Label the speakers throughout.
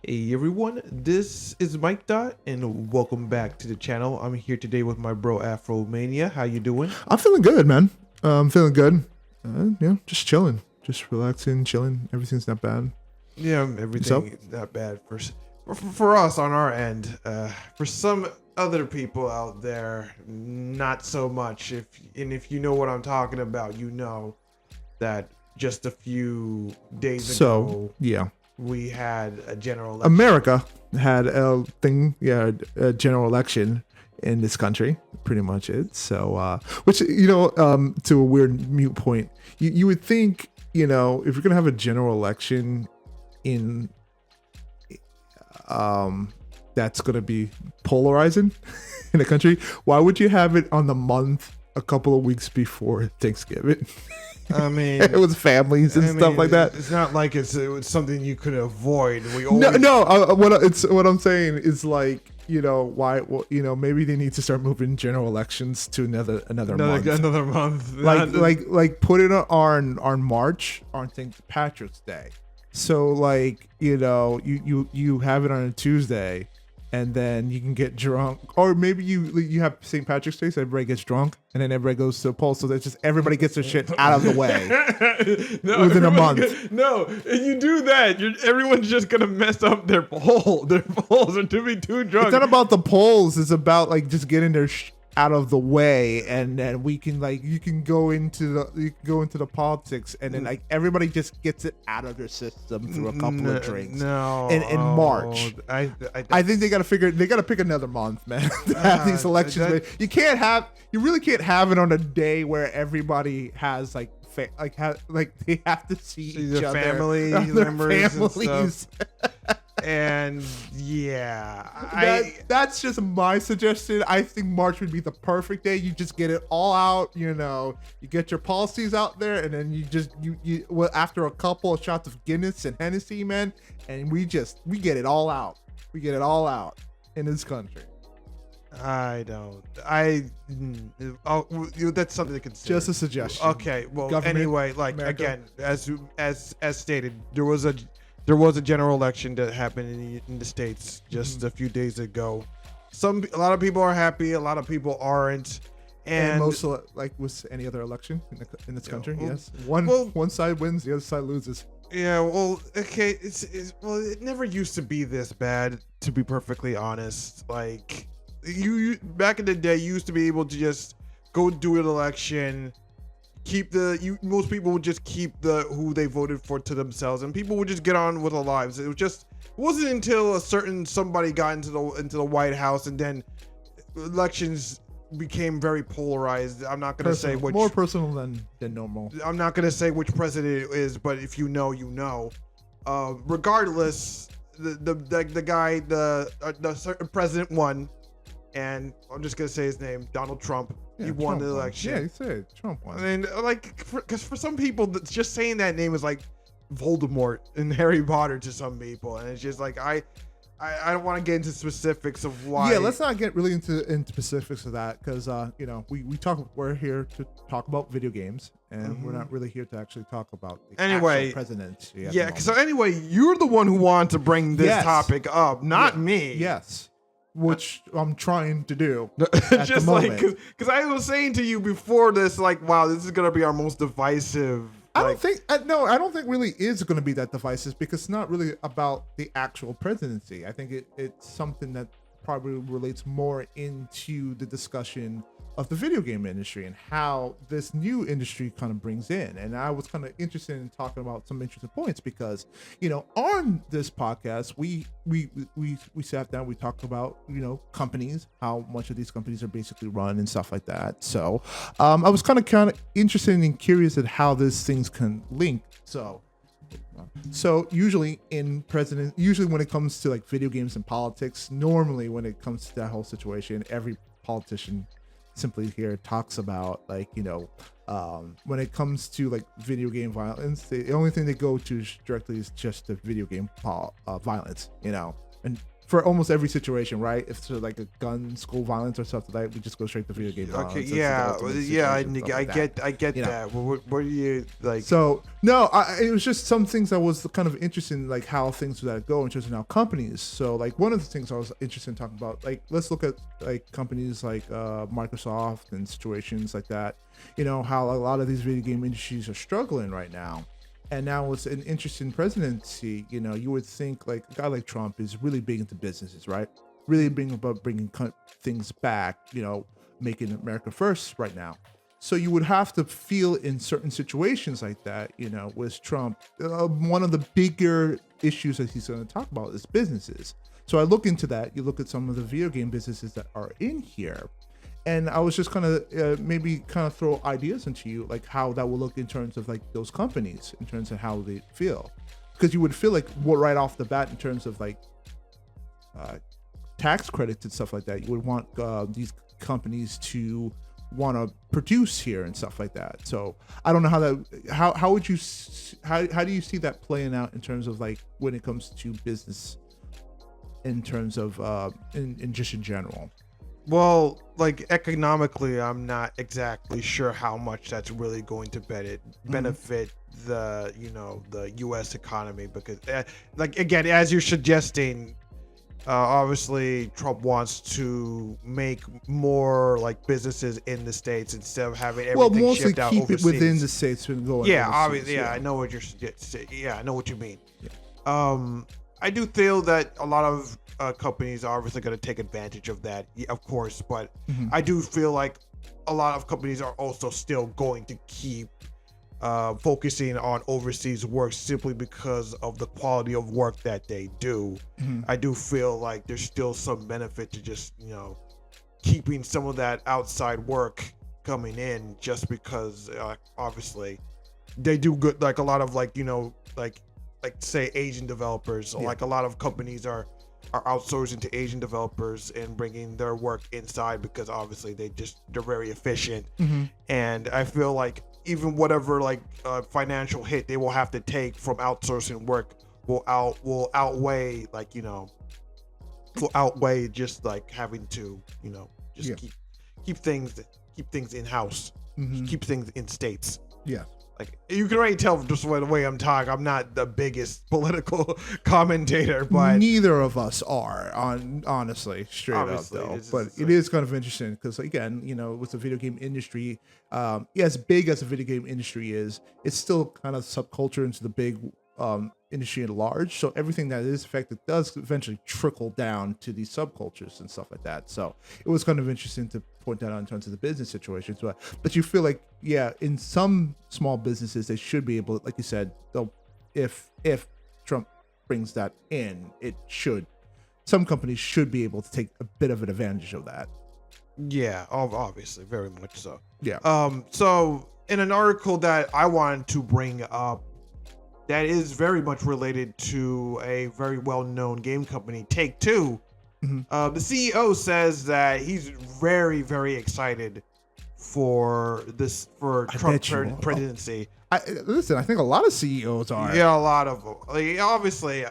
Speaker 1: Hey everyone, this is Mikedot and welcome back to the channel. I'm here today with my bro Afromania. How you doing?
Speaker 2: I'm feeling good, man. I'm feeling good. Just chilling, just relaxing, chilling. Everything's not bad.
Speaker 1: Yeah, everything is not bad for us on our end. For some other people out there, not so much. If you know what I'm talking about, you know that just a few days ago,
Speaker 2: yeah,
Speaker 1: we had a general election.
Speaker 2: America had a general election in this country, pretty much it. So, which, to a weird mute point, you would think, if you're going to have a general election in, that's going to be polarizing in the country, why would you have it on the month a couple of weeks before Thanksgiving?
Speaker 1: I mean,
Speaker 2: it was families and stuff like that.
Speaker 1: It's not like it was something you could avoid.
Speaker 2: What I'm saying is like, why? Well, maybe they need to start moving general elections to another month.
Speaker 1: Another month.
Speaker 2: Like put it on March on St. Patrick's Day. So like, you have it on a Tuesday, and then you can get drunk, or maybe you have St. Patrick's Day, so everybody gets drunk, and then everybody goes to the polls, so that just everybody gets their shit out of the way within a month.
Speaker 1: If you do that, everyone's just gonna mess up their poll. Their polls are to be too drunk.
Speaker 2: It's not about the polls. It's about like just getting their out of the way, and then we can you can go into the politics, and then like everybody just gets it out of their system through a couple of drinks. In March, I think they got to pick another month, man, to have these elections. You really can't have it on a day where everybody has they have to see each other,
Speaker 1: family members and stuff. And yeah,
Speaker 2: that's just my suggestion. I think March would be the perfect day. You just get it all out, you get your policies out there, and then you after a couple of shots of Guinness and Hennessy, man, and we get it all out. We get it all out in this country.
Speaker 1: That's something to consider.
Speaker 2: Just a suggestion.
Speaker 1: Okay, well, anyway,
Speaker 2: America.
Speaker 1: again, as stated, there was a general election that happened in the States just a few days ago. A lot of people are happy, a lot of people aren't, and
Speaker 2: most like with any other election in this country, yes, one side wins, the other side loses.
Speaker 1: Yeah, well, okay, it never used to be this bad, to be perfectly honest. Like you back in the day, you used to be able to just go do an election. Most people would just keep who they voted for to themselves, and people would just get on with their lives. It wasn't until a certain somebody got into the White House, and then elections became very polarized. I'm not gonna say which,
Speaker 2: more personal than normal.
Speaker 1: I'm not gonna say which president it is, but if you know, you know. Regardless, the guy, the certain president won, and I'm just gonna say his name, Donald Trump.
Speaker 2: Yeah,
Speaker 1: he won
Speaker 2: Trump
Speaker 1: the election.
Speaker 2: Yeah, he said Trump won.
Speaker 1: I mean, because for some people, just saying that name is like Voldemort and Harry Potter to some people, and it's just like I don't want to get into specifics of why.
Speaker 2: Yeah, let's not get really into specifics of that, because we're here to talk about video games, and we're not really here to actually talk about the actual president.
Speaker 1: Yeah. So anyway, you're the one who wanted to bring this topic up, not me.
Speaker 2: Yes. Which I'm trying to do.
Speaker 1: Just like, because I was saying to you before this, like, wow, this is gonna be our most divisive.
Speaker 2: I don't think really is going to be that divisive, because it's not really about the actual presidency. I think it's something that probably relates more into the discussion of the video game industry and how this new industry kind of brings in. And I was kind of interested in talking about some interesting points, because on this podcast we sat down, we talked about companies, how much of these companies are basically run and stuff like that. So I was kind of interested and curious at how these things can link. So usually when it comes to like video games and politics, normally when it comes to that whole situation, every politician simply here talks about when it comes to like video game violence, the only thing they go to directly is just the video game violence, and for almost every situation, right? If it's like a gun, school violence, or something like that, we just go straight to video game violence.
Speaker 1: Okay,
Speaker 2: It's the
Speaker 1: yeah,
Speaker 2: ultimate
Speaker 1: yeah,
Speaker 2: situation, stuff like that,
Speaker 1: I get
Speaker 2: you know?
Speaker 1: that. What do you like?
Speaker 2: So no, it was just some things that was kind of interesting, like how things that go in terms of now companies. So like one of the things I was interested in talking about, like let's look at like companies like Microsoft and situations like that. You know how a lot of these video game industries are struggling right now. And now it's an interesting presidency. You know, you would think like a guy like Trump is really big into businesses, right? Really big about bringing things back. You know, making America first right now. So you would have to feel in certain situations like that. You know, with Trump, one of the bigger issues that he's going to talk about is businesses. So I look into that. You look at some of the video game businesses that are in here. And I was just kind of maybe kind of throw ideas into you, like how that will look in terms of like those companies, in terms of how they feel, because you would feel like right off the bat in terms of like tax credits and stuff like that, you would want these companies to want to produce here and stuff like that. So I don't know how would you how do you see that playing out in terms of like when it comes to business, in terms of in just in general.
Speaker 1: Well, like economically, I'm not exactly sure how much that's really going to benefit the the U.S. economy, because like again, as you're suggesting, obviously Trump wants to make more like businesses in the States instead of having everything
Speaker 2: Mostly
Speaker 1: shipped out
Speaker 2: keep
Speaker 1: overseas.
Speaker 2: it within the states and going.
Speaker 1: Yeah,
Speaker 2: overseas,
Speaker 1: obviously, yeah, I know what you're yeah, I know what you mean. I do feel that a lot of companies are obviously going to take advantage of that, of course, but I do feel like a lot of companies are also still going to keep focusing on overseas work simply because of the quality of work that they do. I do feel like there's still some benefit to just, keeping some of that outside work coming in, just because obviously they do good, like a lot of like, like say Asian developers, like a lot of companies are outsourcing to Asian developers and bringing their work inside, because obviously they're very efficient. And I feel like even whatever like financial hit they will have to take from outsourcing work will outweigh like will outweigh just like having to just keep things in house, keep things in states. Like you can already tell just by the way I'm talking, I'm not the biggest political commentator, but
Speaker 2: neither of us are, honestly, straight
Speaker 1: obviously,
Speaker 2: up though. But it is kind of interesting because again, with the video game industry, as big as the video game industry is, it's still kind of subculture into the big industry at large. So everything that is affected does eventually trickle down to these subcultures and stuff like that. So it was kind of interesting to point that out in terms of the business situations. But you feel like, in some small businesses, they should be able, like you said, they'll, if Trump brings that in, some companies should be able to take a bit of an advantage of that.
Speaker 1: Yeah, obviously, very much so.
Speaker 2: Yeah.
Speaker 1: So in an article that I wanted to bring up, that is very much related to a very well-known game company, Take-Two. The CEO says that he's very, very excited for Trump presidency.
Speaker 2: Listen, I think a lot of CEOs are.
Speaker 1: Yeah, a lot of them. Like, obviously,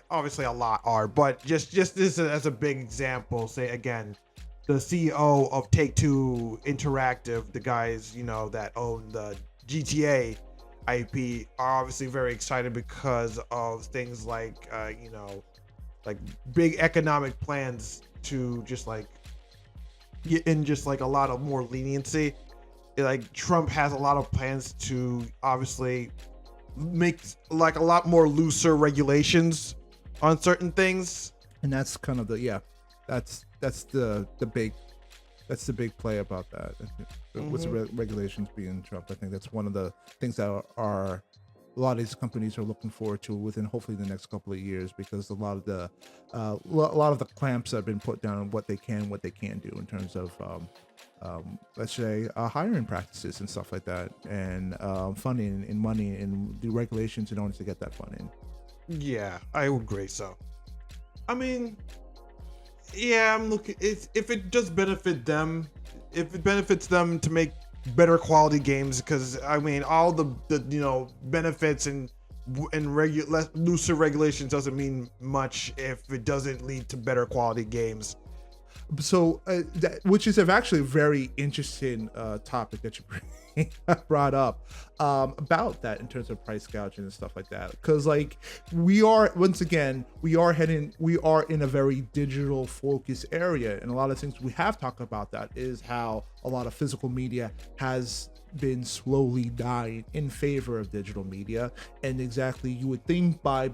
Speaker 1: a lot are. But just this as a big example, say again, the CEO of Take-Two Interactive, the guys that own the GTA IP, are obviously very excited because of things like like big economic plans to just like get in just like a lot of more leniency. Like Trump has a lot of plans to obviously make like a lot more looser regulations on certain things,
Speaker 2: and that's kind of that's the big play about that. With the regulations being Trump, I think that's one of the things that are a lot of these companies are looking forward to within hopefully the next couple of years, because a lot of the clamps have been put down on what they can't do in terms of let's say hiring practices and stuff like that, and funding and money and the regulations in order to get that funding.
Speaker 1: Yeah, I would agree. So, I mean, yeah, I'm looking. If it just benefits them to make better quality games, because I mean all the benefits and looser regulations doesn't mean much if it doesn't lead to better quality games.
Speaker 2: So, which is actually a very interesting topic that you brought up about that in terms of price gouging and stuff like that. Because, like, we are in a very digital focused area, and a lot of things we have talked about that is how a lot of physical media has been slowly dying in favor of digital media. And exactly, you would think by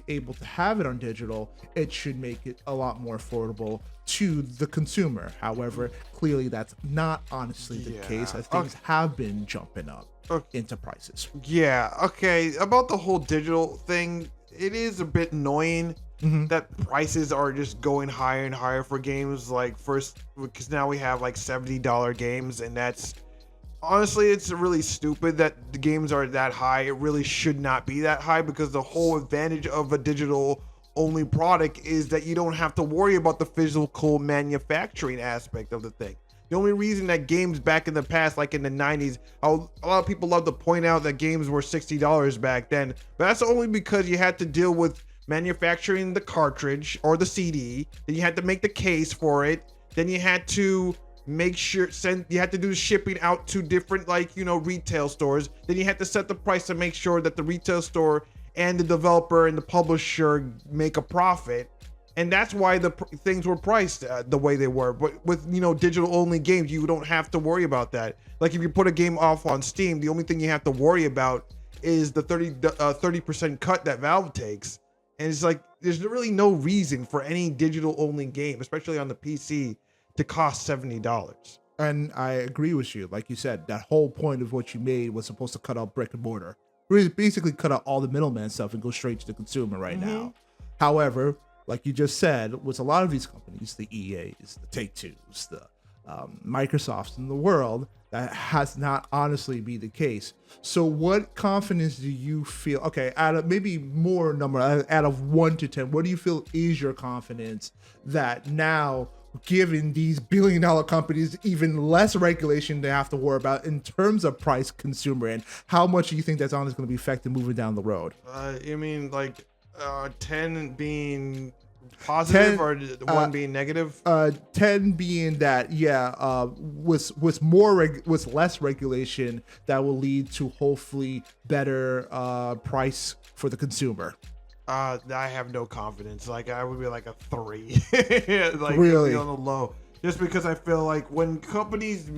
Speaker 2: able to have it on digital, it should make it a lot more affordable to the consumer. However, clearly that's not honestly the case, as things have been jumping up into prices.
Speaker 1: About the whole digital thing, it is a bit annoying that prices are just going higher and higher for games. Like, first, because now we have like $70 games, and that's honestly, it's really stupid that the games are that high. It really should not be that high, because the whole advantage of a digital only product is that you don't have to worry about the physical manufacturing aspect of the thing. The only reason that games back in the past, like in the 90s, a lot of people love to point out that games were $60 back then, but that's only because you had to deal with manufacturing the cartridge or the CD, then you had to make the case for it, then you had to make sure you had to do the shipping out to different, like, retail stores, then you had to set the price to make sure that the retail store and the developer and the publisher make a profit. And that's why the things were priced the way they were. But with, digital only games, you don't have to worry about that. Like, if you put a game off on Steam, the only thing you have to worry about is the 30% cut that Valve takes. And it's like, there's really no reason for any digital only game, especially on the PC, to cost $70.
Speaker 2: And I agree with you. Like you said, that whole point of what you made was supposed to cut out brick and mortar. Really, basically cut out all the middleman stuff and go straight to the consumer right now. However, like you just said, with a lot of these companies, the EAs, the Take-Twos, the Microsofts in the world, that has not honestly be the case. So what confidence do you feel, okay, out of maybe more number, out of 1 to 10, what do you feel is your confidence that now, giving these billion-dollar companies even less regulation they have to worry about in terms of price consumer, and how much do you think that's honestly going to be effective moving down the road?
Speaker 1: You mean like 10 being positive, 10, or 1 being negative?
Speaker 2: 10 being that, with less regulation that will lead to hopefully better price for the consumer.
Speaker 1: I have no confidence. Like, I would be like a 3. Like,
Speaker 2: really
Speaker 1: on the low, just because I feel like when companies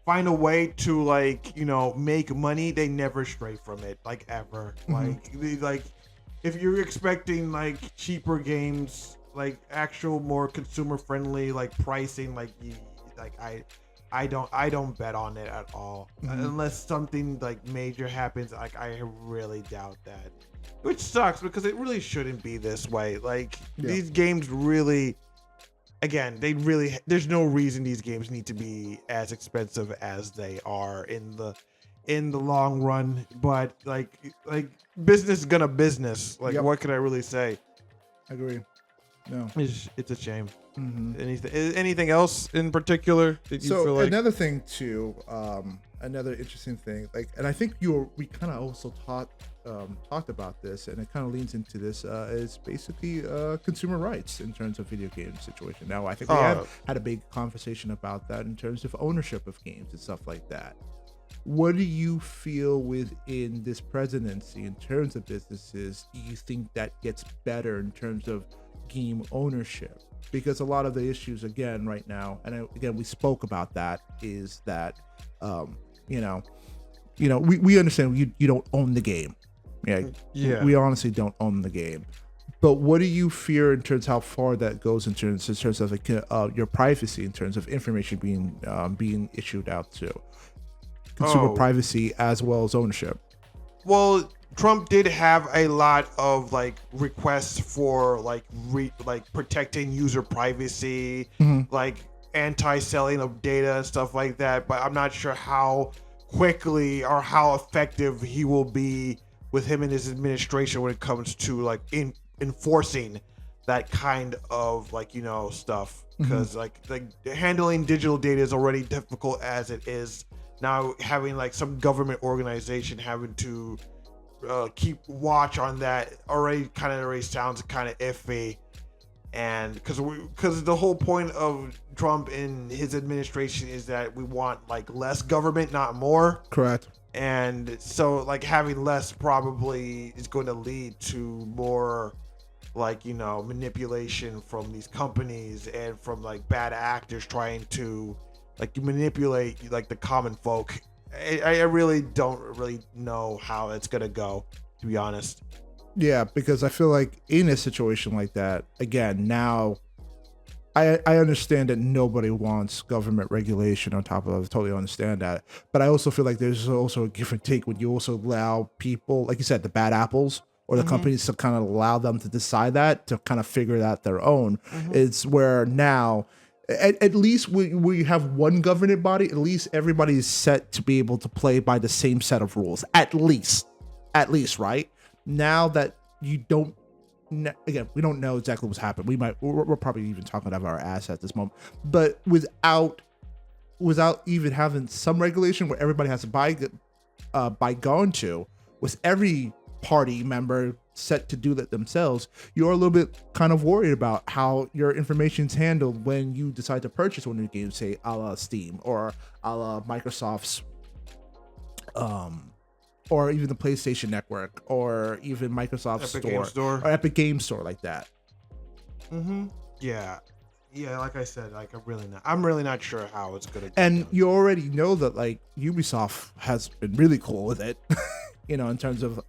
Speaker 1: find a way to make money, they never stray from it, like, ever. Like if you're expecting like cheaper games, like actual more consumer friendly like pricing, I don't bet on it at all, unless something like major happens. Like, I really doubt that. Which sucks, because it really shouldn't be this way. Like, these games really, again, there's no reason these games need to be as expensive as they are in the long run. But like business is gonna business. Like, what can I really say?
Speaker 2: I agree. No,
Speaker 1: it's a shame. Anything else in particular that you feel like?
Speaker 2: Another thing too, another interesting thing, like, and I think we kind of also talked about this, and it kind of leans into this, is basically consumer rights in terms of video game situation. Now, I think we have had a big conversation about that in terms of ownership of games and stuff like that. What do you feel within this presidency in terms of businesses? Do you think that gets better in terms of game ownership? Because a lot of the issues, again, right now, and again, we spoke about that, is that, we understand you don't own the game. We honestly don't own the game. But what do you fear in terms of how far that goes in terms of like, your privacy, in terms of information being issued out to consumer privacy as well as ownership?
Speaker 1: Well, Trump did have a lot of like requests for like protecting user privacy, like anti-selling of data and stuff like that. But I'm not sure how quickly or how effective he will be with him and his administration when it comes to like enforcing that kind of stuff. Because like handling digital data is already difficult as it is. Now having like some government organization having to keep watch on that already sounds kind of iffy. And because the whole point of Trump and his administration is that we want like less government, not more.
Speaker 2: Correct.
Speaker 1: And so like having less probably is going to lead to more like, you know, manipulation from these companies and from like bad actors trying to like manipulate like the common folk. I really don't really know how it's gonna go, to be honest.
Speaker 2: Yeah, because I feel like in a situation like that, again, now I understand that nobody wants government regulation on top of it. I totally understand that. But I also feel like there's also a give and take when you also allow people, like you said, the bad apples or the companies to kind of allow them to decide that, to kind of figure it out their own. It's where now, at least we have one governing body, at least everybody is set to be able to play by the same set of rules. At least, right? Now that you don't, again, we don't know exactly what's happened. We're probably even talking about our ass at this moment, but without even having some regulation where everybody has to buy going to, with every party member set to do that themselves, you're a little bit kind of worried about how your information's handled when you decide to purchase one of your games, say a la Steam or a la Microsoft's or even the PlayStation Network, or even Microsoft Store or Epic Game Store, like that.
Speaker 1: Yeah, like I said, like I'm really not sure how it's gonna go.
Speaker 2: And you already know that like Ubisoft has been really cool with it, you know, in terms of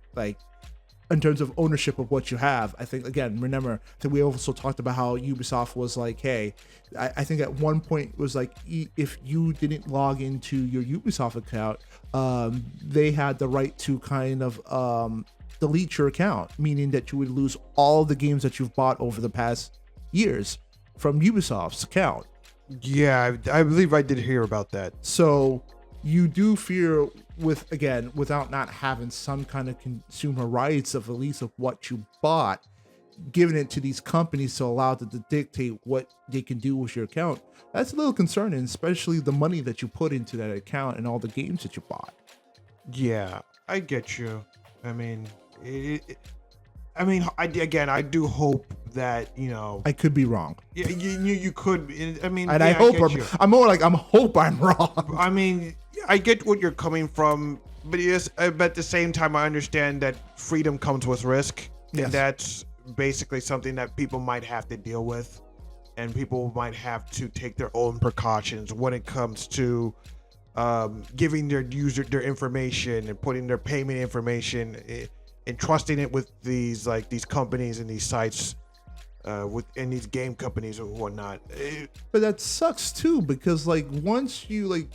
Speaker 2: ownership of what you have. I think, again, remember that we also talked about how Ubisoft was like, hey, I think at one point it was like, if you didn't log into your Ubisoft account, they had the right to kind of delete your account, meaning that you would lose all the games that you've bought over the past years from Ubisoft's account.
Speaker 1: Yeah, I believe I did hear about that.
Speaker 2: So you do fear without not having some kind of consumer rights of at least of what you bought, giving it to these companies to allow them to dictate what they can do with your account. That's a little concerning, especially the money that you put into that account and all the games that you bought.
Speaker 1: Yeah, I get you. I mean, I do hope that, you know,
Speaker 2: I could be wrong.
Speaker 1: Yeah, you could. I mean,
Speaker 2: and
Speaker 1: yeah,
Speaker 2: I hope I'm more like hope I'm wrong.
Speaker 1: I mean, I get what you're coming from, but yes, but at the same time, I understand that freedom comes with risk,
Speaker 2: Yes.
Speaker 1: and that's basically something that people might have to deal with, and people might have to take their own precautions when it comes to giving their user their information and putting their payment information and trusting it with these companies and these sites. Within these game companies or whatnot.
Speaker 2: But that sucks too, because like once you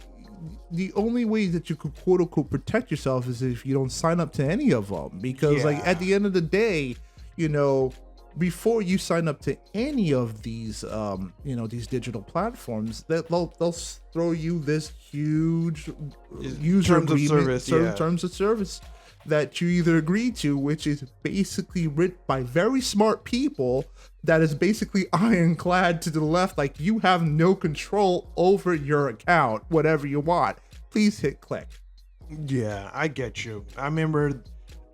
Speaker 2: the only way that you could quote unquote protect yourself is if you don't sign up to any of them, because like at the end of the day, you know, before you sign up to any of these you know, these digital platforms, that they'll throw you this huge user
Speaker 1: terms of service,
Speaker 2: terms of service that you either agree to, which is basically written by very smart people, that is basically ironclad to the left, like you have no control over your account, whatever you want, please hit click.
Speaker 1: Yeah, I get you. I remember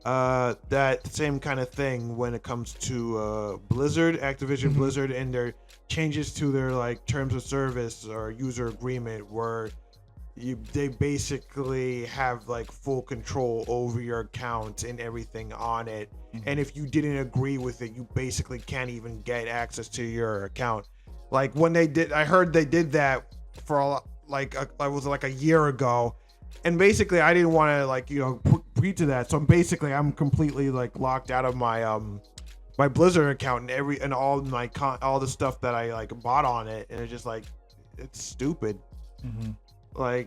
Speaker 1: that same kind of thing when it comes to Blizzard, Activision Blizzard, and their changes to their like terms of service or user agreement, where they basically have like full control over your account and everything on it. And if you didn't agree with it, you basically can't even get access to your account. Like when I heard they did that for a year ago, and basically I didn't want to like, you know, agree to that. So I'm completely like locked out of my my Blizzard account and all the stuff that I like bought on it, and it's just like, it's stupid. For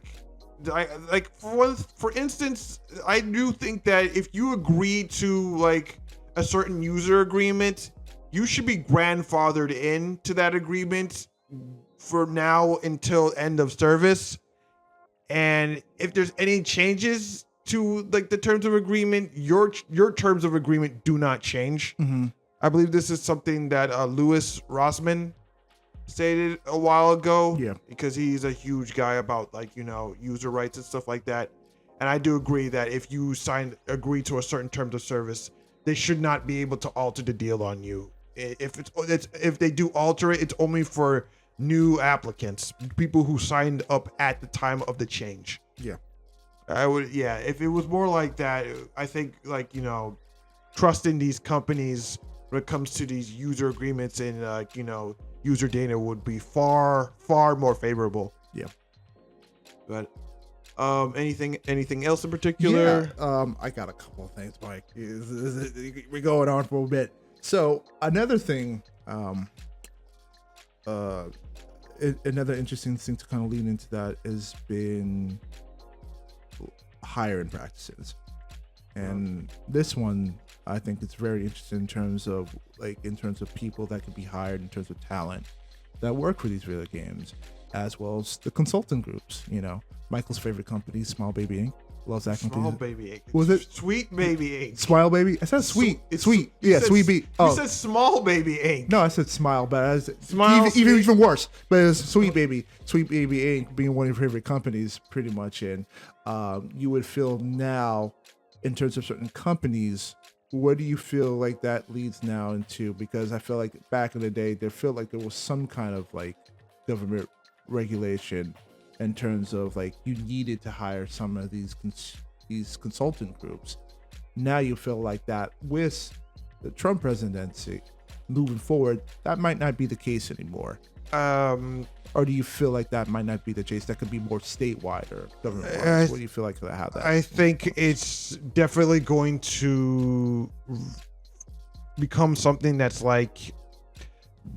Speaker 1: instance, I do think that if you agree to like a certain user agreement, you should be grandfathered into that agreement for now until end of service. And if there's any changes to like the terms of agreement, your terms of agreement do not change. I believe this is something that Louis Rossmann stated a while ago, because he's a huge guy about like, you know, user rights and stuff like that. And I do agree that if you agree to a certain terms of service, they should not be able to alter the deal on you. If they do alter it, it's only for new applicants, people who signed up at the time of the change.
Speaker 2: Yeah.
Speaker 1: Yeah, if it was more like that, I think, like, trusting these companies when it comes to these user agreements and user data would be far more favorable.
Speaker 2: Yeah.
Speaker 1: But anything else in particular?
Speaker 2: Yeah. I got a couple of things, Mike. We're going on for a bit. So another thing, another interesting thing to kind of lean into that has been hiring practices. And this one, I think it's very interesting in terms of people that could be hired, in terms of talent that work for these video games, as well as the consultant groups. Michael's favorite company, Smile Baby Inc. Loves that company.
Speaker 1: Small Baby Inc.
Speaker 2: Was it
Speaker 1: Sweet Baby Inc?
Speaker 2: Smile Baby? I said sweet. Sweet. Yeah, Sweet Baby.
Speaker 1: You said Small Baby Inc.
Speaker 2: No, I said Smile, but
Speaker 1: Smile,
Speaker 2: even worse. But it's Sweet Baby Inc. being one of your favorite companies, pretty much. And you would feel now, in terms of certain companies, what do you feel like that leads now into? Because I feel like back in the day, there felt like there was some kind of like government regulation in terms of like you needed to hire some of these consultant groups. Now you feel like that with the Trump presidency moving forward, that might not be the case anymore. Or do you feel like that might not be the case? That could be more statewide or government-wise? What do you feel like how that?
Speaker 1: I think it's definitely going to become something that's like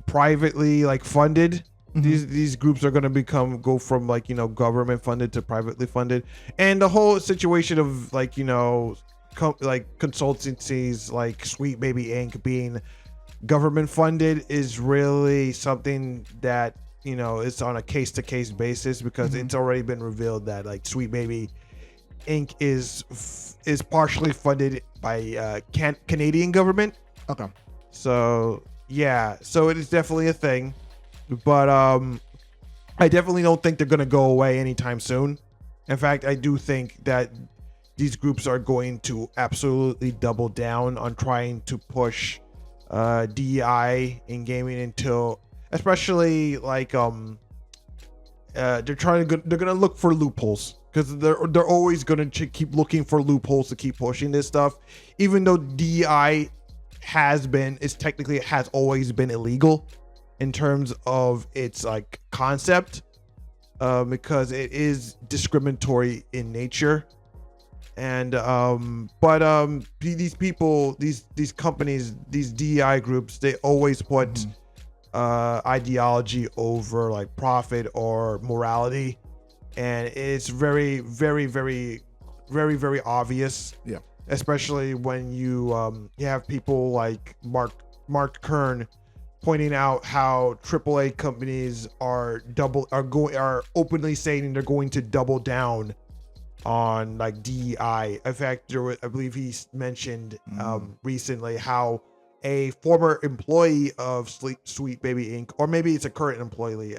Speaker 1: privately like funded. Mm-hmm. These groups are going to go from like government funded to privately funded, and the whole situation of like like consultancies like Sweet Baby Inc. being government funded is really something that it's on a case-to-case basis, because it's already been revealed that like Sweet Baby Inc. is partially funded by Canadian government.
Speaker 2: Okay.
Speaker 1: So yeah, so it is definitely a thing. But I definitely don't think they're going to go away anytime soon. In fact, I do think that these groups are going to absolutely double down on trying to push DEI in gaming until, especially like they're going to look for loopholes, because they're always going to keep looking for loopholes to keep pushing this stuff, even though DEI has always been illegal in terms of its like concept, because it is discriminatory in nature. And these people, these companies, these DEI groups, they always put ideology over like profit or morality, and it's very obvious.
Speaker 2: Yeah.
Speaker 1: Especially when you have people like Mark Kern pointing out how AAA companies are openly saying they're going to double down on like DEI. In fact, I believe he mentioned recently how a former employee of Sweet Baby Inc., or maybe it's a current employee.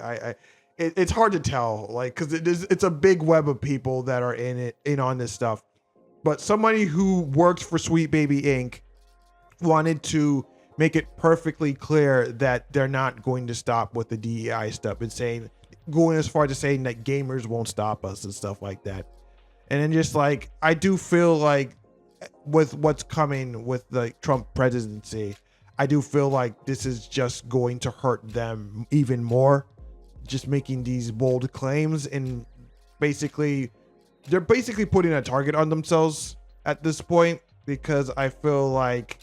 Speaker 1: It's hard to tell, like, because it's a big web of people that are in on this stuff. But somebody who works for Sweet Baby Inc. wanted to make it perfectly clear that they're not going to stop with the DEI stuff, and going as far to saying that gamers won't stop us and stuff like that. And then just like, I do feel like with what's coming with the Trump presidency, I do feel like this is just going to hurt them even more, just making these bold claims, and they're basically putting a target on themselves at this point, because I feel like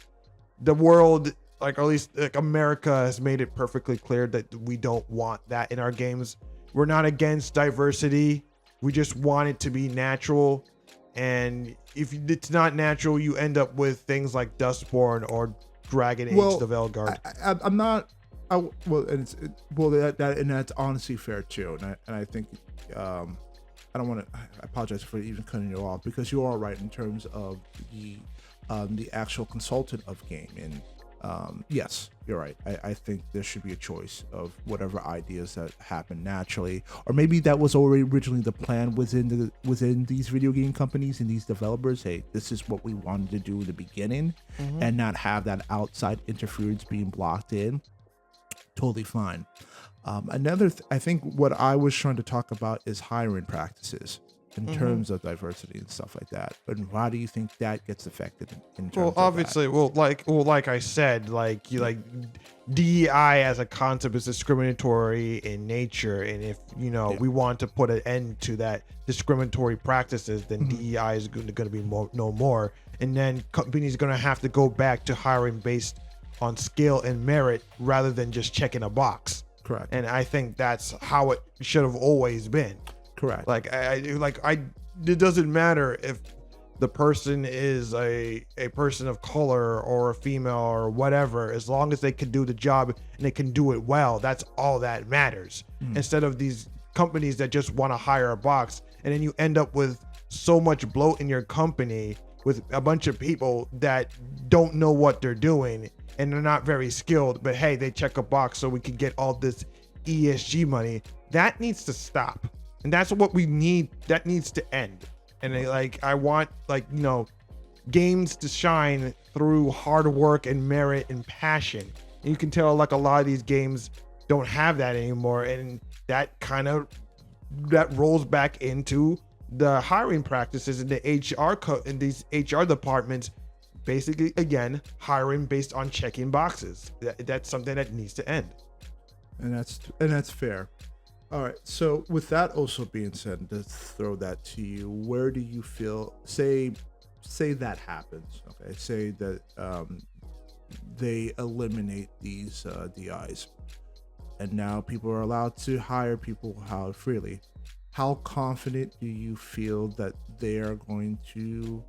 Speaker 1: the world, like, or at least like America, has made it perfectly clear that we don't want that in our games. We're not against diversity. We just want it to be natural. And if it's not natural, you end up with things like Dustborn or Dragon Age: The Veilguard.
Speaker 2: I'm not. That's honestly fair too. And I think I don't want to. I apologize for even cutting you off, because you are right in terms of the actual consultant of game. And Yes, you're right. I think there should be a choice of whatever ideas that happen naturally, or maybe that was already originally the plan within these video game companies and these developers. Hey, this is what we wanted to do in the beginning, and not have that outside interference being blocked in. Totally fine. I think what I was trying to talk about is hiring practices in terms of diversity and stuff like that. But how do you think that gets affected in terms
Speaker 1: Well,
Speaker 2: of
Speaker 1: obviously,
Speaker 2: that?
Speaker 1: like I said, DEI as a concept is discriminatory in nature, and if
Speaker 2: Yeah.
Speaker 1: we want to put an end to that discriminatory practices, then DEI is going to be no more, and then companies are going to have to go back to hiring based on skill and merit rather than just checking a box.
Speaker 2: Correct.
Speaker 1: And I think that's how it should have always been.
Speaker 2: Correct.
Speaker 1: It doesn't matter if the person is a person of color or a female or whatever, as long as they can do the job and they can do it well, that's all that matters. Instead of these companies that just want to hire a box, and then you end up with so much bloat in your company with a bunch of people that don't know what they're doing and they're not very skilled, but hey, they check a box so we can get all this ESG money. That needs to stop. And that's what we need. That needs to end. And I want games to shine through hard work and merit and passion. And you can tell like a lot of these games don't have that anymore, and that rolls back into the hiring practices in the in these HR departments. Basically, again, hiring based on checking boxes. That's something that needs to end.
Speaker 2: And that's fair. All right. So with that also being said, let's throw that to you. Where do you feel? Say that happens. Okay. Say that they eliminate these DIs, and now people are allowed to hire people how freely. How confident do you feel that they are going to,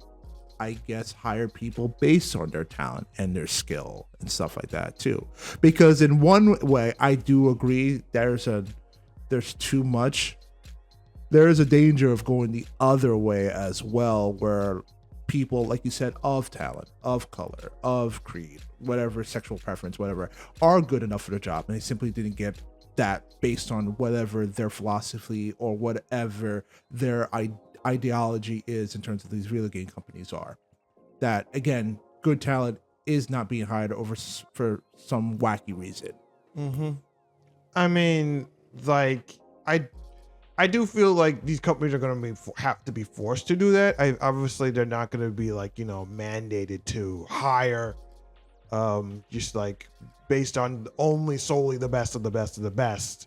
Speaker 2: I guess, hire people based on their talent and their skill and stuff like that too? Because in one way, I do agree there's too much. There is a danger of going the other way as well, where people, like you said, of talent, of color, of creed, whatever sexual preference, whatever, are good enough for the job, and they simply didn't get that based on whatever their philosophy or whatever their ideology is in terms of these video game companies are. That again, good talent is not being hired for some wacky reason.
Speaker 1: I mean, I do feel like these companies are going to have to be forced to do that. Obviously they're not going to be mandated to hire just based on only solely the best of the best of the best.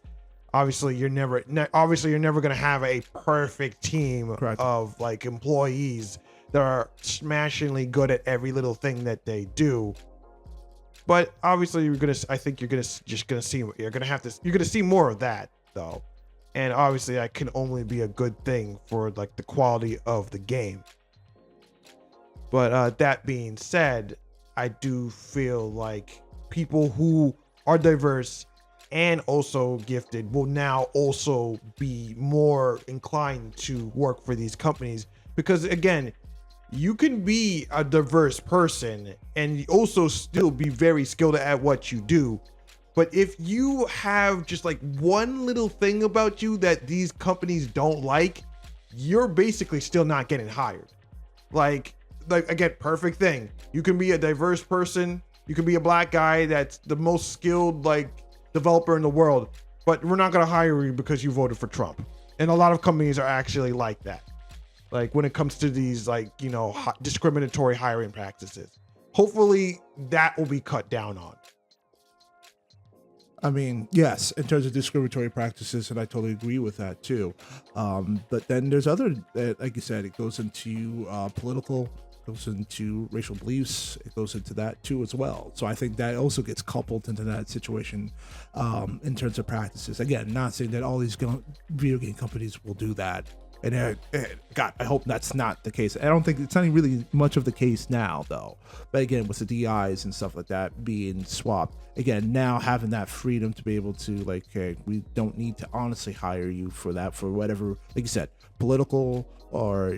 Speaker 1: Obviously you're never going to have a perfect team
Speaker 2: Correct.
Speaker 1: of employees that are smashingly good at every little thing that they do. But obviously you're going to see more of that though. And obviously that can only be a good thing for the quality of the game. But that being said, I do feel like people who are diverse and also gifted will now also be more inclined to work for these companies, because again, you can be a diverse person and also still be very skilled at what you do. But if you have just one little thing about you that these companies don't like, you're basically still not getting hired. Again, perfect thing. You can be a diverse person. You can be a black guy that's the most skilled developer in the world, but we're not going to hire you because you voted for Trump. And a lot of companies are actually like that. When it comes to these discriminatory hiring practices. Hopefully that will be cut down on.
Speaker 2: I mean, yes, in terms of discriminatory practices, and I totally agree with that too. But then there's other, like you said, it goes into political, goes into racial beliefs, it goes into that too as well. So I think that also gets coupled into that situation in terms of practices. Again, not saying that all these video game companies will do that And God, I hope that's not the case. I don't think it's not really much of the case now, though. But again, with the DIs and stuff like that being swapped, again, now having that freedom to be able to, like, okay, we don't need to honestly hire you for that, for whatever, like you said, political or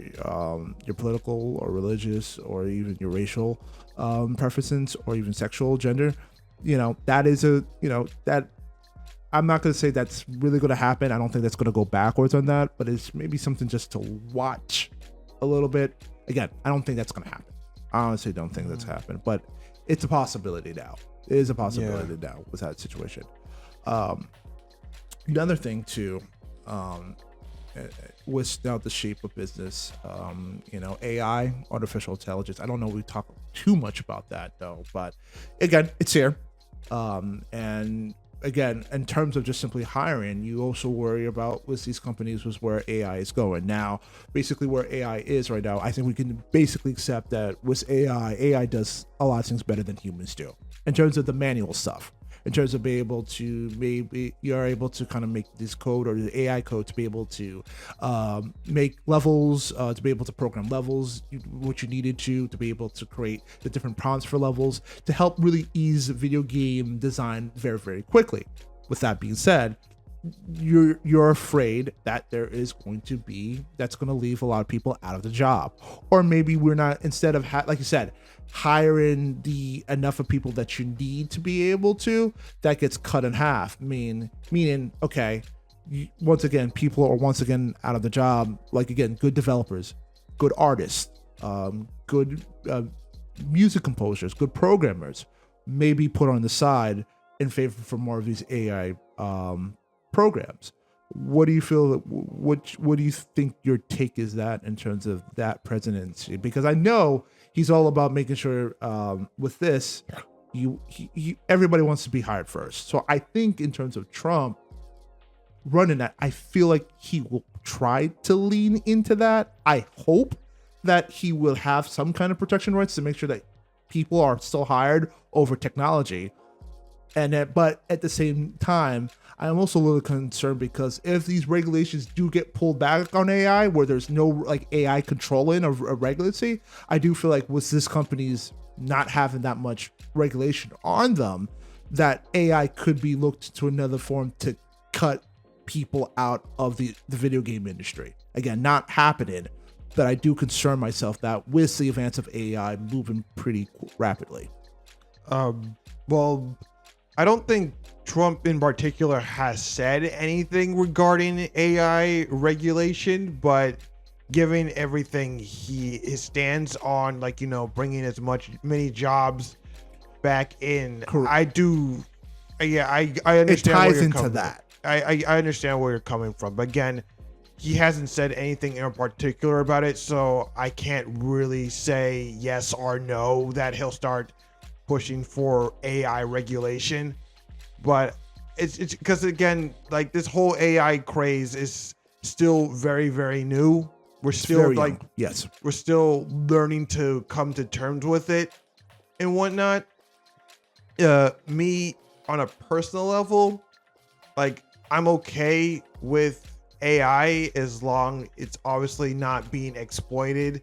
Speaker 2: your political or religious or even your racial preferences or even sexual gender. That is that I'm not going to say that's really going to happen. I don't think that's going to go backwards on that, but it's maybe something just to watch a little bit. Again, I don't think that's going to happen. I honestly don't think that's happened, but it's a possibility now. It is a possibility now with that situation. Another thing too, was now the shape of business. AI, artificial intelligence. I don't know. We talk too much about that though, but again, it's here. And again, in terms of just simply hiring, you also worry about with these companies was where AI is going. Now, basically where AI is right now, I think we can basically accept that with AI does a lot of things better than humans do in terms of the manual stuff. In terms of being able to, maybe you're able to kind of make this code or the AI code to be able to make levels, to be able to program levels, what you needed to be able to create the different prompts for levels to help really ease video game design very, very quickly. With that being said, you're afraid that there is going to be, that's going to leave a lot of people out of the job, or maybe we're not, instead of like you said, hiring the enough of people that you need to be able to, that gets cut in half. Meaning, okay, once again, people are once again out of the job. Like again, good developers, good artists, good music composers, good programmers, maybe put on the side in favor for more of these AI programs. What do you feel? What do you think your take is that in terms of that presidency? Because I know he's all about making sure with this, everybody wants to be hired first. So I think in terms of Trump running that, I feel like he will try to lean into that. I hope that he will have some kind of protection rights to make sure that people are still hired over technology. But at the same time, I'm also a little concerned because if these regulations do get pulled back on AI, where there's no like AI controlling or regulatory, I do feel like with this companies not having that much regulation on them, that AI could be looked to another form to cut people out of the video game industry. Again, not happening, but I do concern myself that with the advance of AI moving pretty rapidly.
Speaker 1: Well, I don't think Trump in particular has said anything regarding AI regulation, but given everything his stance on, like, bringing many jobs back in,
Speaker 2: Correct.
Speaker 1: I understand.
Speaker 2: It ties into that.
Speaker 1: I understand where you're coming from, but again, he hasn't said anything in particular about it, so I can't really say yes or no that he'll start pushing for AI regulation. But it's because, again, like, this whole AI craze is still very, very new. We're still
Speaker 2: yes,
Speaker 1: we're still learning to come to terms with it and whatnot. Me on a personal level, like, I'm okay with AI as long it's obviously not being exploited.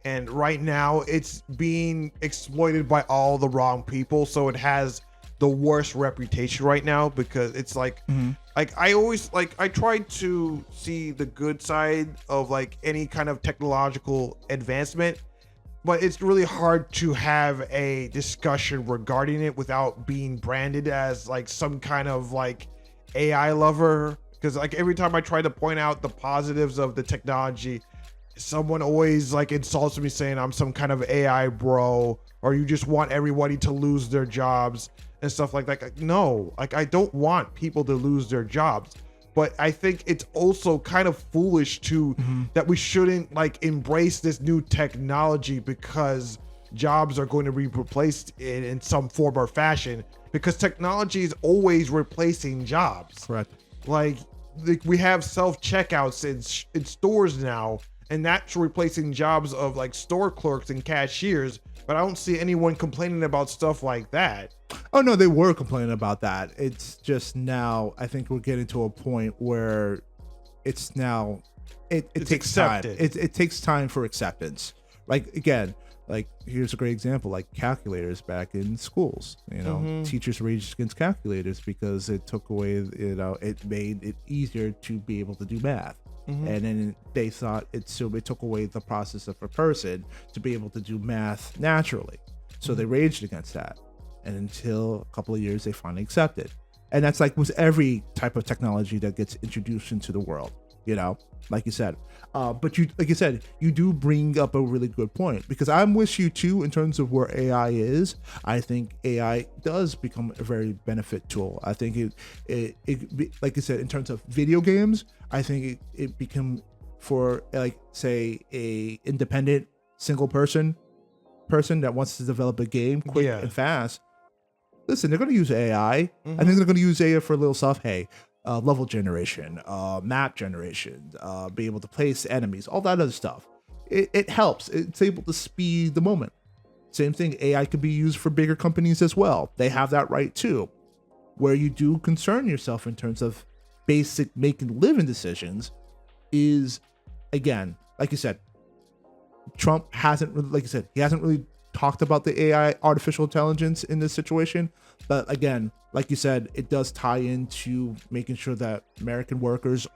Speaker 1: And right now it's being exploited by all the wrong people, so it has the worst reputation right now, because it's like, like, I try to see the good side of like any kind of technological advancement, but it's really hard to have a discussion regarding it without being branded as like some kind of like AI lover. Because like every time I try to point out the positives of the technology, someone always like insults me saying I'm some kind of AI bro, or you just want everybody to lose their jobs and stuff like that. Like, no, like, I don't want people to lose their jobs, but I think it's also kind of foolish to that we shouldn't like embrace this new technology because jobs are going to be replaced in some form or fashion, because technology is always replacing jobs.
Speaker 2: Correct.
Speaker 1: Like we have self-checkouts in stores now, and that's replacing jobs of like store clerks and cashiers, but I don't see anyone complaining about stuff like that.
Speaker 2: Oh no, they were complaining about that. It's just now I think we're getting to a point where it's now it
Speaker 1: It's
Speaker 2: takes
Speaker 1: accepted.
Speaker 2: time. It takes time for acceptance. Like again, like here's a great example, like calculators back in schools. Teachers raged against calculators because it took away, it made it easier to be able to do math. And then they thought it took away the process of a person to be able to do math naturally. So they raged against that. And until a couple of years, they finally accepted. And that's like with every type of technology that gets introduced into the world, like you said. But like you said, you do bring up a really good point, because I'm with you too in terms of where AI is. I think AI does become a very benefit tool. I think it like you said, in terms of video games, I think it become for, like, say, a independent single person that wants to develop a game quick and fast. Listen, they're going to use AI. I think they're going to use AI for little stuff. Hey, level generation, map generation, be able to place enemies, all that other stuff. It helps. It's able to speed the moment. Same thing, AI could be used for bigger companies as well. They have that right too. Where you do concern yourself in terms of basic making living decisions is, again, like you said, Trump hasn't really, like you said, he hasn't really talked about the AI, artificial intelligence, in this situation. But again, like you said, it does tie into making sure that American workers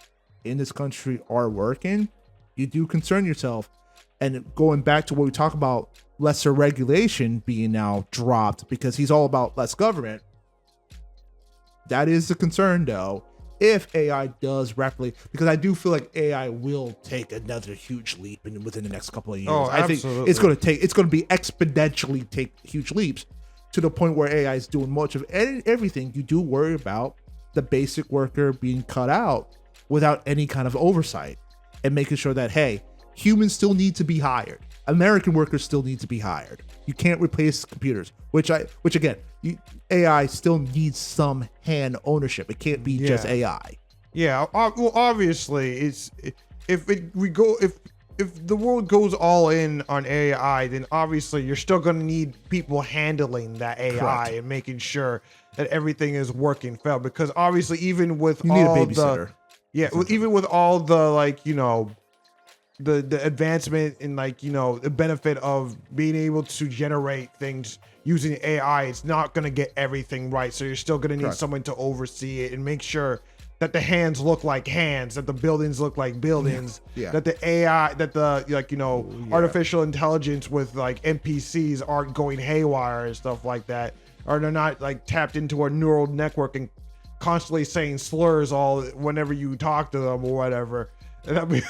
Speaker 2: in this country are working. You do concern yourself. And going back to what we talk about, lesser regulation being now dropped because he's all about less government. That is the concern, though, if AI does rapidly, because I do feel like AI will take another huge leap within the next couple of years.
Speaker 1: Oh,
Speaker 2: I think it's going to be exponentially take huge leaps to the point where AI is doing much of everything. You do worry about the basic worker being cut out without any kind of oversight, and making sure that, hey, humans still need to be hired. American workers still need to be hired. You can't replace computers, which again, AI still needs some hand ownership. It can't be just AI.
Speaker 1: Yeah, well, obviously, if the world goes all in on AI, then obviously you're still going to need people handling that AI. Correct. And making sure that everything is working well. Because obviously, even with
Speaker 2: you need a babysitter.
Speaker 1: Even with all the, like, the advancement in, like, the benefit of being able to generate things using AI, it's not going to get everything right. So you're still going to need
Speaker 2: Correct.
Speaker 1: someone to oversee it and make sure that the hands look like hands, that the buildings look like buildings, that the AI, that the, artificial intelligence with, like, NPCs aren't going haywire and stuff like that, or they're not, like, tapped into a neural network and constantly saying slurs all whenever you talk to them or whatever. And I mean,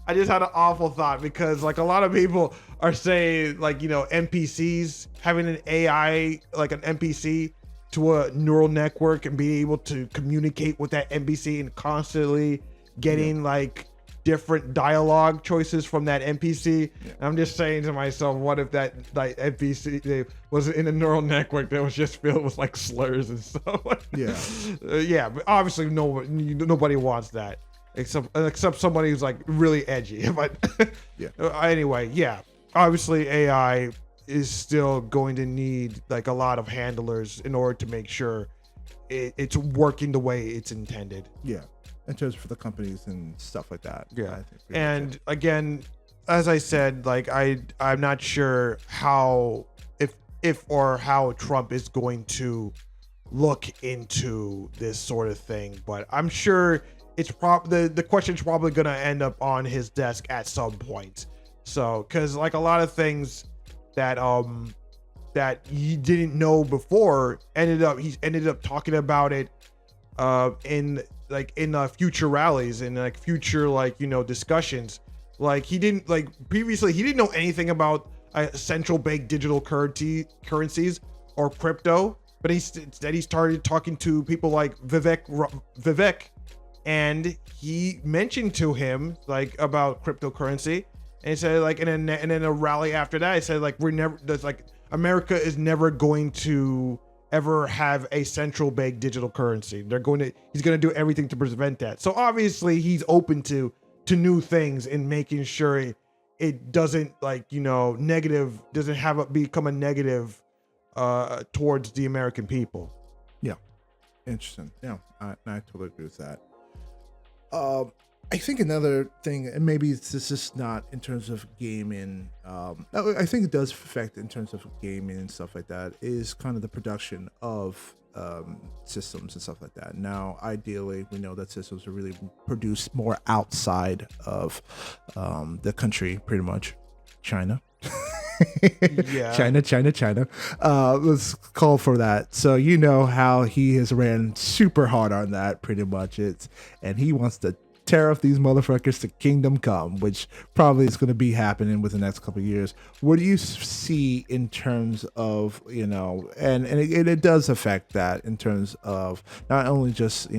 Speaker 1: I just had an awful thought, because, like, a lot of people are saying, like, NPCs, having an AI, like an NPC to a neural network and being able to communicate with that NPC and constantly getting like different dialogue choices from that NPC. And I'm just saying to myself, what if that, like, NPC was in a neural network that was just filled with, like, slurs and stuff? But obviously nobody wants that, except somebody who's, like, really edgy. But anyway, obviously AI is still going to need, like, a lot of handlers in order to make sure it's working the way it's intended.
Speaker 2: In terms for the companies and stuff like that.
Speaker 1: I think and again, as I said, like, I'm not sure how, if or how Trump is going to look into this sort of thing, but I'm sure it's the question's probably going to end up on his desk at some point. So, because, like, a lot of things that that he didn't know before ended up talking about it in future rallies and, like, future, like, discussions. Like, previously he didn't know anything about central bank digital currencies or crypto, but he started talking to people like Vivek, and he mentioned to him, like, about cryptocurrency, and he said, like, and then a rally after that, he said, like, America is never going to ever have a central bank digital currency. He's going to do everything to prevent that. So obviously he's open to new things and making sure it doesn't, like, become a negative towards the American people.
Speaker 2: Interesting. Yeah, I totally agree with that. I think another thing, and maybe it's just not in terms of gaming. I think it does affect in terms of gaming and stuff like that. Is kind of the production of systems and stuff like that. Now, ideally, we know that systems are really produced more outside of the country, pretty much, China.
Speaker 1: Yeah.
Speaker 2: China. Let's call for that. So you know how he has ran super hard on that, pretty much. And he wants to tear off these motherfuckers to kingdom come, which probably is going to be happening within the next couple of years. What do you see in terms of, and it does affect that in terms of not only just,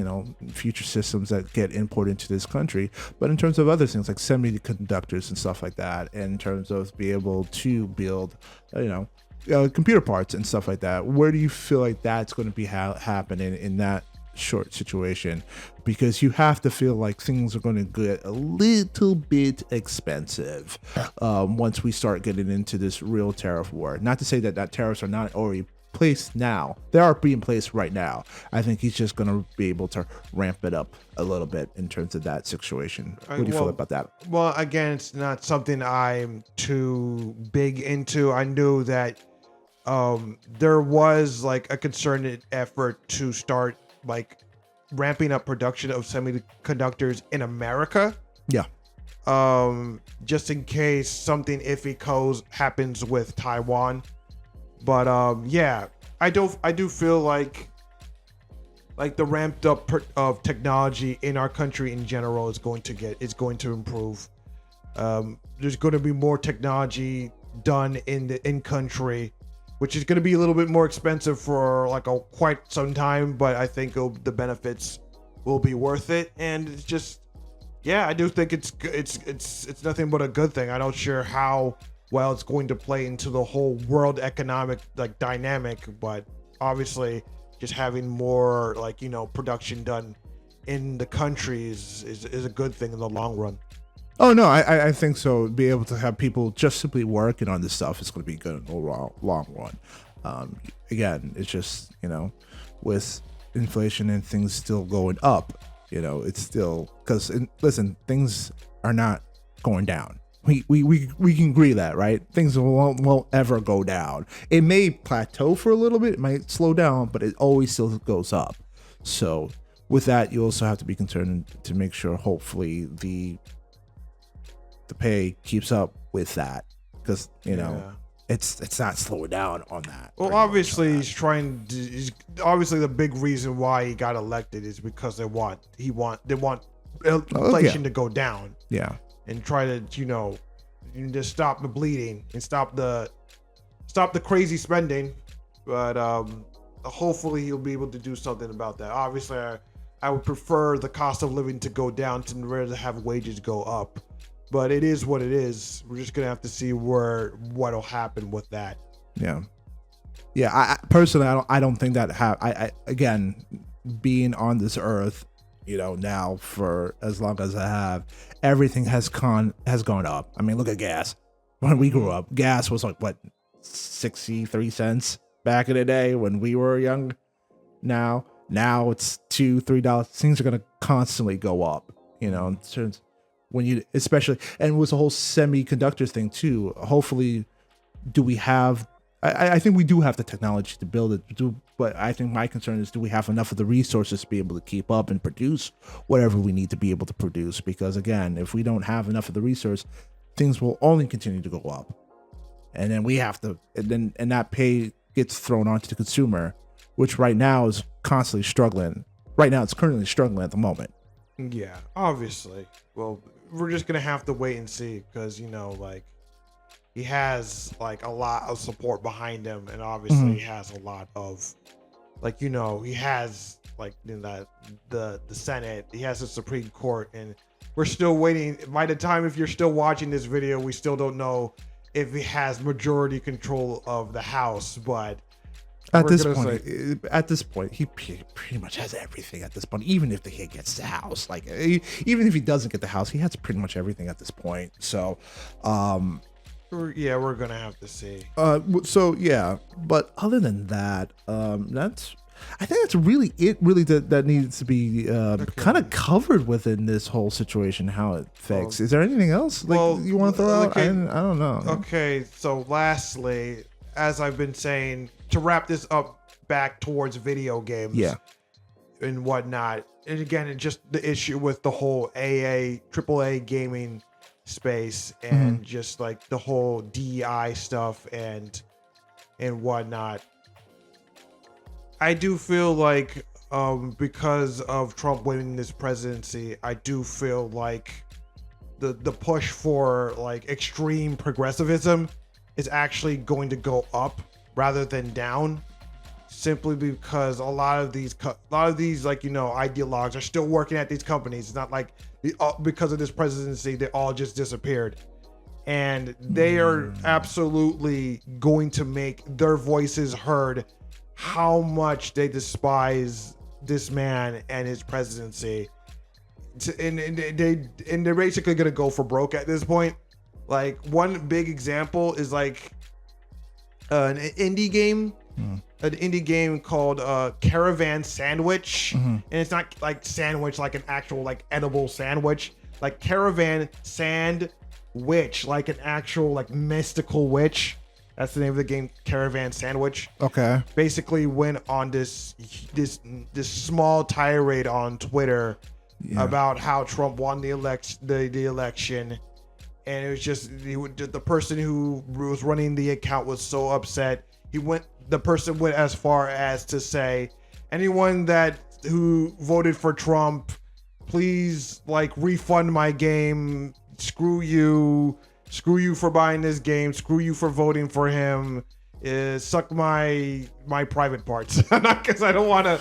Speaker 2: future systems that get imported into this country, but in terms of other things like semiconductors and stuff like that, and in terms of be able to build, computer parts and stuff like that. Where do you feel like that's going to be happening in that short situation? Because you have to feel like things are going to get a little bit expensive once we start getting into this real tariff war. Not to say that tariffs are not already placed now. They are being placed right now. I think he's just going to be able to ramp it up a little bit in terms of that situation. What do you feel about that?
Speaker 1: Well, again, it's not something I'm too big into. I knew that there was like a concerted effort to start like ramping up production of semiconductors in America.
Speaker 2: Yeah.
Speaker 1: Just in case something iffy happens with Taiwan. But yeah, I do feel like the ramped up of technology in our country in general is going to improve. There's going to be more technology done in country, which is going to be a little bit more expensive for like quite some time, but I think the benefits will be worth it. And it's just, yeah, I do think it's nothing but a good thing. I'm not sure how well it's going to play into the whole world economic like dynamic, but obviously just having more like, production done in the country is a good thing in the long run.
Speaker 2: Oh no, I think so. Be able to have people just simply working on this stuff is going to be good in the long run. Again, it's just with inflation and things still going up, it's still because listen, things are not going down. We can agree that, right? Things won't ever go down. It may plateau for a little bit, it might slow down, but it always still goes up. So with that, you also have to be concerned to make sure, hopefully, the pay keeps up with that, because it's not slowing down on that.
Speaker 1: Well, obviously he's obviously the big reason why he got elected is because they want inflation to go down.
Speaker 2: Yeah.
Speaker 1: And try to just stop the bleeding and stop the crazy spending. But hopefully he'll be able to do something about that. Obviously I would prefer the cost of living to go down to rather have wages go up. But it is what it is. We're just gonna have to see what'll happen with that.
Speaker 2: Yeah. I personally, I don't think that I again, being on this earth, now for as long as I have, everything has gone up. I mean, look at gas. When we grew up, gas was like what, 63 cents back in the day when we were young. Now it's $2-3. Things are gonna constantly go up. In terms when you, especially, and with the whole semiconductors thing too. Hopefully, do we have? I think we do have the technology to build it, but I think my concern is, do we have enough of the resources to be able to keep up and produce whatever we need to be able to produce? Because again, if we don't have enough of the resource, things will only continue to go up, and then we have to, and that pay gets thrown onto the consumer, which right now is constantly struggling. Right now, it's currently struggling at the moment.
Speaker 1: Yeah, obviously. Well, we're just gonna have to wait and see, because he has like a lot of support behind him, and obviously he has a lot of he has the Senate, he has the Supreme Court, and we're still waiting. By the time, if you're still watching this video, we still don't know if he has majority control of the House, but
Speaker 2: at this point, he pretty much has everything at this point. Even if he gets the House, even if he doesn't get the House, he has pretty much everything at this point. So,
Speaker 1: we're gonna have to see.
Speaker 2: So yeah, but other than that, that's I think that's really it. Really, that needs to be kind of covered within this whole situation. How it affects. Is there anything else you want to throw out? I don't know.
Speaker 1: Okay, so lastly, as I've been saying, to wrap this up back towards video games, and whatnot. And again, it's just the issue with the whole AAA gaming space and just like the whole DEI stuff and whatnot. I do feel like because of Trump winning this presidency, I do feel like the push for like extreme progressivism is actually going to go up rather than down, simply because a lot of these like, you know, ideologues are still working at these companies. It's not like because of this presidency they all just disappeared, and they are absolutely going to make their voices heard how much they despise this man and his presidency, and they're basically gonna go for broke at this point. Like one big example is like an indie game called Caravan Sandwich, and it's not like sandwich like an actual like edible sandwich, like Caravan Sandwich, like an actual like mystical witch. That's the name of the game, Caravan Sandwich.
Speaker 2: Okay.
Speaker 1: Basically went on this small tirade on Twitter about how Trump won the election, and it was just the person who was running the account was so upset. The person went as far as to say, anyone who voted for Trump, please like refund my game. Screw you for buying this game. Screw you for voting for him. Suck my private parts, because I don't want to.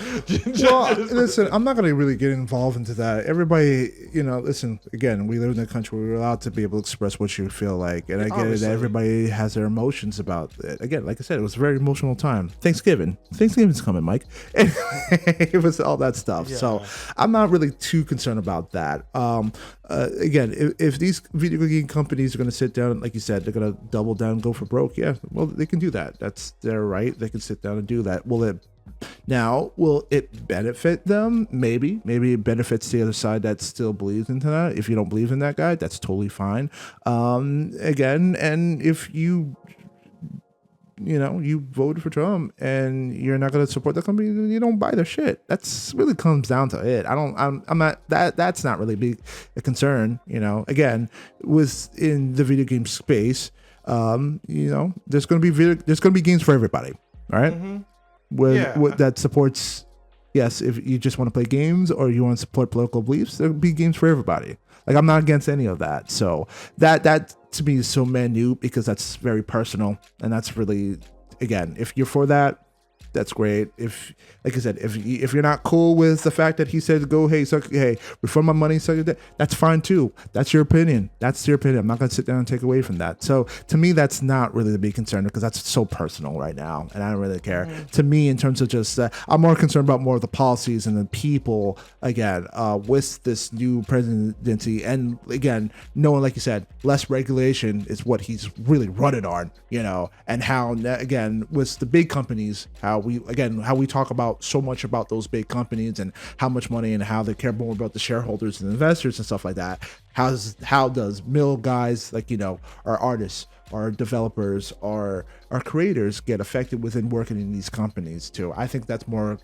Speaker 2: Well, listen, I'm not going to really get involved into that. Everybody, you know, listen. Again, we live in a country where we're allowed to be able to express what you feel like, and I get it that everybody has their emotions about it. Again, like I said, it was a very emotional time. Thanksgiving's coming, Mike. It was all that stuff. Yeah. So I'm not really too concerned about that. Again, if these video game companies are going to sit down, like you said, they're going to double down, go for broke. Yeah, well, they can do that. That's their right. They can sit down and do that. Will it benefit them? Maybe it benefits the other side that still believes into that. If you don't believe in that guy, that's totally fine. Again, and if you voted for Trump and you're not going to support the company, then you don't buy their shit. That's really comes down to it. I'm not that's not really a concern. You know, again, in the video game space, there's going to be games for everybody. All right. With that supports, yes, if you just want to play games or you want to support political beliefs, there'll be games for everybody. Like, I'm not against any of that. So that to me is so minute, because that's very personal, and that's really, again, if you're for that, that's great. If, like I said, if you're not cool with the fact that he said go, hey, refund my money, that's fine too. That's your opinion. I'm not going to sit down and take away from that. So to me, that's not really the big concern, because that's so personal right now, and I don't really care. To me, in terms of just, I'm more concerned about more of the policies and the people, again, with this new presidency, and again, knowing, like you said, less regulation is what he's really running on, and how, again, with the big companies, how we talk about so much about those big companies and how much money and how they care more about the shareholders and investors and stuff like that. How does middle guys like, our artists, our developers, our creators get affected within working in these companies too? I think that's more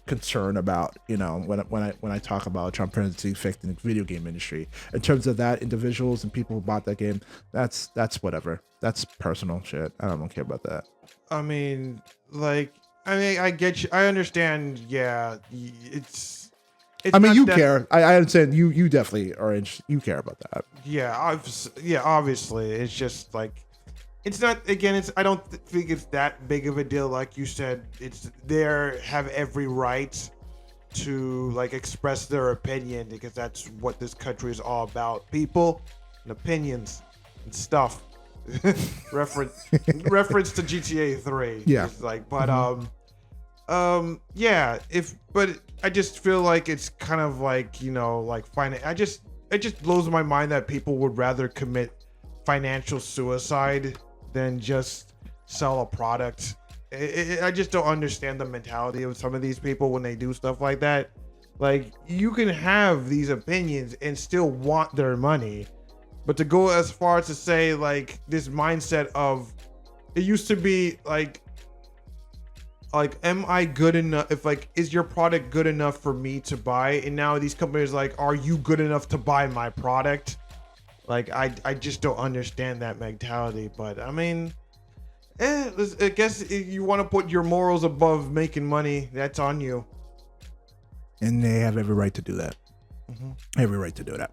Speaker 2: concerned about, when I talk about Trump presidency affecting the video game industry. In terms of that, individuals and people who bought that game, that's whatever. That's personal shit. I don't care about that.
Speaker 1: I get you. I understand. Yeah, it's
Speaker 2: you care. I understand. You definitely are. You care about that.
Speaker 1: Yeah, obviously. It's just like, it's not. Again, I don't think it's that big of a deal. Like you said, have every right to like express their opinion, because that's what this country is all about: people and opinions and stuff. reference to GTA 3.
Speaker 2: Yeah.
Speaker 1: It's like, but but I just feel like it's kind of like, it just blows my mind that people would rather commit financial suicide than just sell a product I just don't understand the mentality of some of these people when they do stuff like that. Like, you can have these opinions and still want their money, but to go as far as to say like this mindset of it used to be like am I good enough, if like is your product good enough for me to buy, and now these companies like are you good enough to buy my product? Like I just don't understand that mentality. But I mean, I guess if you want to put your morals above making money, that's on you.
Speaker 2: And they have every right to do that. Every right to do that.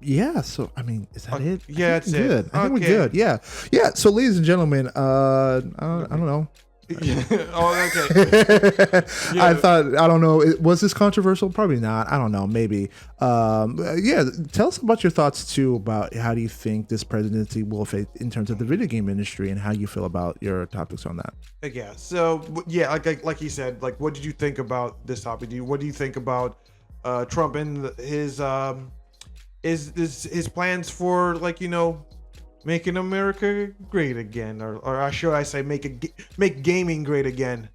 Speaker 2: Yeah. So I mean, is that it?
Speaker 1: Yeah, that's it.
Speaker 2: Good. I think we're good. Yeah. Yeah. So, ladies and gentlemen, I don't know.
Speaker 1: Oh, okay. Yeah.
Speaker 2: I don't know. Was this controversial? Probably not. I don't know. Maybe. Yeah. Tell us about your thoughts too about how do you think this presidency will affect in terms of the video game industry and how you feel about your topics on that.
Speaker 1: Yeah. So yeah, like he said, like, what did you think about this topic? What do you think about Trump and his plans for, like, making America great again, or should I say make gaming great again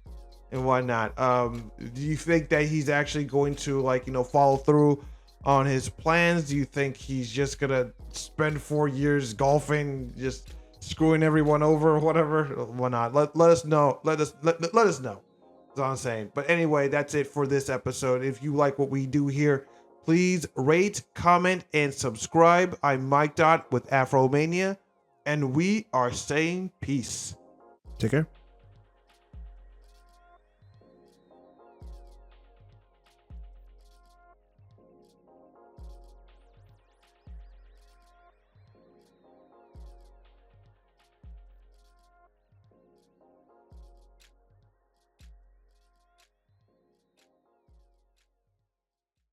Speaker 1: and whatnot? Do you think that he's actually going to, like, follow through on his plans? Do you think he's just gonna spend 4 years golfing, just screwing everyone over or whatever? Why not? Let us know. Let us know. That's all I'm saying. But anyway, that's it for this episode. If you like what we do here, please rate, comment, and subscribe. I'm Mikedot with Afromania, and we are saying peace.
Speaker 2: Take care.